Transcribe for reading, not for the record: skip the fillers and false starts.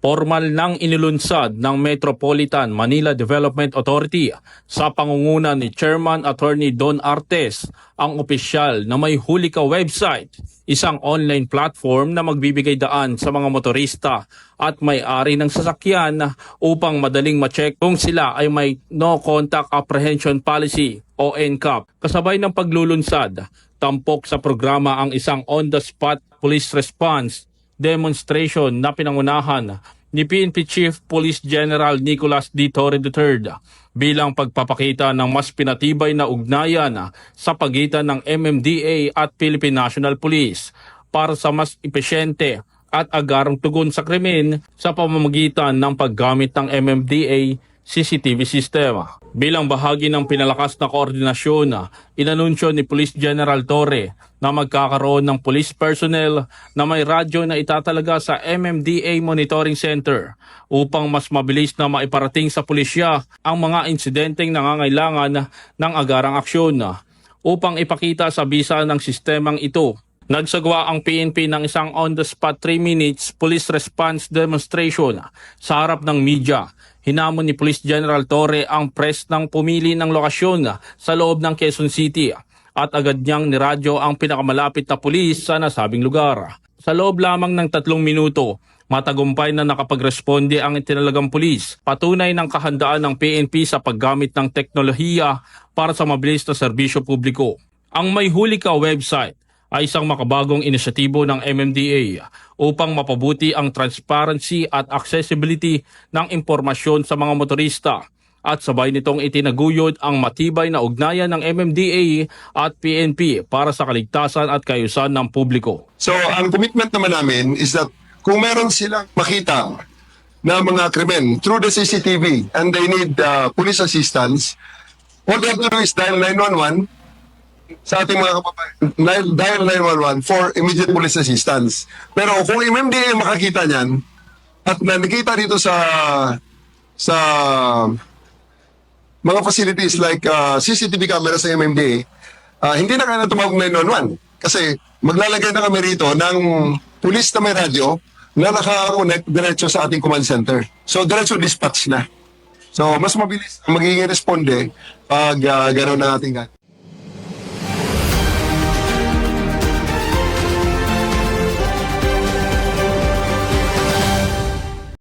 Formal nang inilunsad ng Metropolitan Manila Development Authority sa pangunguna ni Chairman Attorney Don Artes ang opisyal na may huli ka website, isang online platform na magbibigay daan sa mga motorista at may-ari ng sasakyan upang madaling ma-check kung sila ay may No Contact Apprehension Policy o NCAP. Kasabay ng paglulunsad, tampok sa programa ang isang on-the-spot police response demonstration na pinangunahan ni PNP Chief Police General Nicolas D. Torre III bilang pagpapakita ng mas pinatibay na ugnayan sa pagitan ng MMDA at Philippine National Police para sa mas epesyente at agarang tugon sa krimen sa pamamagitan ng paggamit ng MMDA CCTV system. Bilang bahagi ng pinalakas na koordinasyon, inanunsyo ni Police General Torre na magkakaroon ng police personnel na may radyo na itatalaga sa MMDA Monitoring Center upang mas mabilis na maiparating sa pulisya ang mga insidenteng nangangailangan ng agarang aksyon. Upang ipakita sa bisa ng sistemang ito, nagsagawa ang PNP ng isang on-the-spot 3 minutes police response demonstration sa harap ng media. Hinamon ni Police General Torre ang press ng pumili ng lokasyon sa loob ng Quezon City at agad niyang niradyo ang pinakamalapit na pulis sa nasabing lugar. Sa loob lamang ng 3 minuto, matagumpay na nakapagresponde ang itinalagang pulis, patunay ng kahandaan ng PNP sa paggamit ng teknolohiya para sa mabilis na serbisyo publiko. Ang May Huli Ka website ay isang makabagong inisyatibo ng MMDA upang mapabuti ang transparency at accessibility ng impormasyon sa mga motorista at sabay nitong itinaguyod ang matibay na ugnayan ng MMDA at PNP para sa kaligtasan at kaayusan ng publiko. So ang commitment naman namin is that kung meron silang makita na mga krimen through the CCTV and they need police assistance, all they have to do is dial 911 sa ating mga kababayan, dial 911 for immediate police assistance. Pero kung MMDA makakita niyan at nakikita dito sa mga facilities like CCTV camera sa MMDA, hindi na kaya tumawag 911 kasi maglalagay na kami rito ng police na may radyo na naka-connect diretso sa ating command center. So diretso dispatch na. So mas mabilis magiging responde pag gano'n na ating